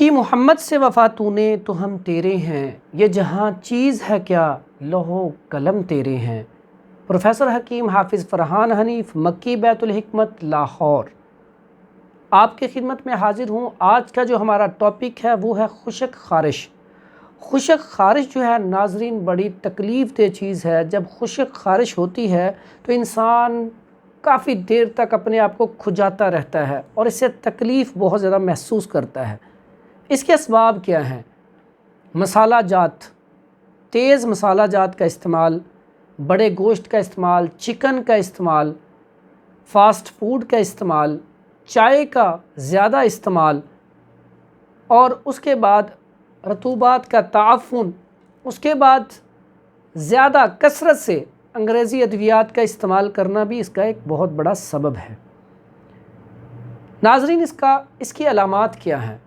की मोहम्मद से वफ़ा तूने तो हम तेरे हैं, ये जहाँ चीज़ है क्या लौहो कलम तेरे हैं। प्रोफेसर हकीम हाफिज़ फ़रहान हनीफ़, मक्की बैतुल हिकमत, लाहौर। आपकी खिदमत में हाज़िर हूँ। आज का जो हमारा टॉपिक है वो है खुशक ख़ारिश। खुशक ख़ारिश जो है नाज़रीन बड़ी तकलीफ़ दह चीज़ है। जब खुशक ख़ारिश होती है तो इंसान काफ़ी देर तक अपने आप को खुजाता रहता है और इससे तकलीफ़ बहुत ज़्यादा महसूस करता है। इसके असबाब क्या हैं? मसाला जात, तेज़ मसाला जात का इस्तेमाल, बड़े गोश्त का इस्तेमाल, चिकन का इस्तेमाल, फ़ास्ट फूड का इस्तेमाल, चाय का ज़्यादा इस्तेमाल और उसके बाद रतूबात का ताफ़ुन, उसके बाद ज़्यादा कसरत से अंग्रेज़ी अद्वियात का इस्तेमाल करना भी इसका एक बहुत बड़ा सबब है। नाज़रीन इसकी अलामात क्या हैं?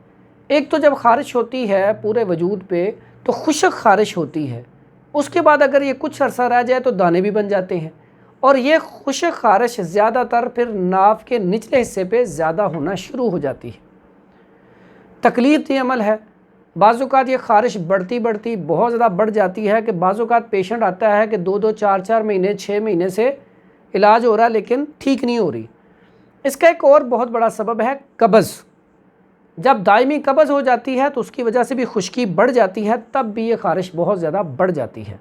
एक तो जब ख़ारिश होती है पूरे वजूद पे तो खुशक ख़ारिश होती है। उसके बाद अगर ये कुछ अरसा रह जाए तो दाने भी बन जाते हैं और ये खुशक ख़ारिश ज़्यादातर फिर नाव के निचले हिस्से पे ज़्यादा होना शुरू हो जाती है। तकलीफ़ ये अमल है। बाज़-औक़ात ये ख़ारिश बढ़ती बढ़ती बहुत ज़्यादा बढ़ जाती है कि बाज़-औक़ात पेशेंट आता है कि 2-2 4-4 महीने 6 महीने से इलाज हो रहा है लेकिन ठीक नहीं हो रही। इसका एक और बहुत बड़ा सबब है कब्ज़। जब दायमी कब्ज़ हो जाती है तो उसकी वजह से भी खुश्की बढ़ जाती है, तब भी ये ख़ारिश बहुत ज़्यादा बढ़ जाती है।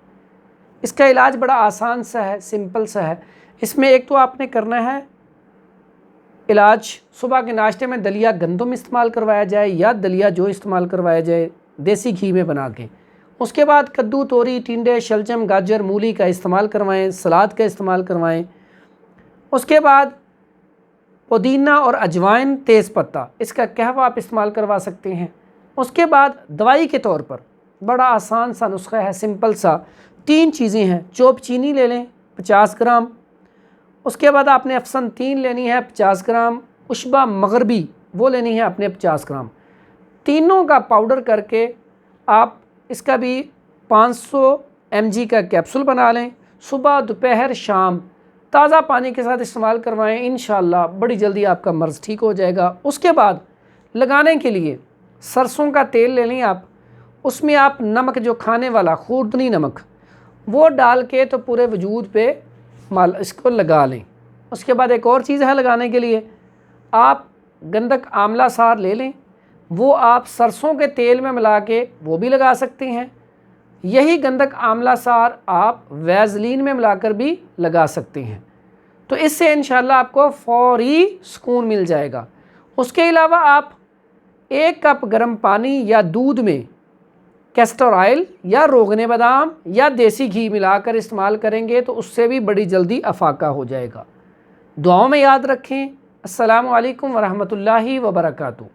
इसका इलाज बड़ा आसान सा है, सिंपल सा है। इसमें एक तो आपने करना है इलाज, सुबह के नाश्ते में दलिया गंदम इस्तेमाल करवाया जाए या दलिया जो इस्तेमाल करवाया जाए देसी घी में बना के। उसके बाद कद्दू, तोरी, टिंडे, शलजम, गाजर, मूली का इस्तेमाल करवाएँ, सलाद का इस्तेमाल करवाएँ। उसके बाद पुदीना और अजवाइन, तेज़पत्ता, इसका कहवा आप इस्तेमाल करवा सकते हैं। उसके बाद दवाई के तौर पर बड़ा आसान सा नुस्खा है, सिंपल सा। 3 चीज़ें हैं। चोप चीनी ले लें 50 ग्राम। उसके बाद आपने अफसन 3 लेनी है 50 ग्राम। उशबा मगरबी वो लेनी है आपने 50 ग्राम। तीनों का पाउडर करके आप इसका भी 500 mg का कैप्सूल बना लें। सुबह, दोपहर, शाम ताज़ा पानी के साथ इस्तेमाल करवाएं। इंशाअल्लाह बड़ी जल्दी आपका मर्ज़ ठीक हो जाएगा। उसके बाद लगाने के लिए सरसों का तेल ले लें आप। उसमें आप नमक जो खाने वाला खूर्दनी नमक वो डाल के तो पूरे वजूद पे इसको लगा लें। उसके बाद एक और चीज़ है लगाने के लिए, आप गंधक आंवला सार ले लें, वो आप सरसों के तेल में मिला के वो भी लगा सकते हैं। यही गंधक आंवला सार आप वैज़लीन में मिलाकर भी लगा सकते हैं। तो इससे इंशाअल्लाह आपको फ़ौरी सुकून मिल जाएगा। उसके अलावा आप 1 कप गर्म पानी या दूध में कैस्टर ऑयल या रोगने बादाम या देसी घी मिलाकर इस्तेमाल करेंगे तो उससे भी बड़ी जल्दी अफाका हो जाएगा। दुआओं में याद रखें। अस्सलामु अलैकुम वरहमतुल्लाहि वबरकातुहू।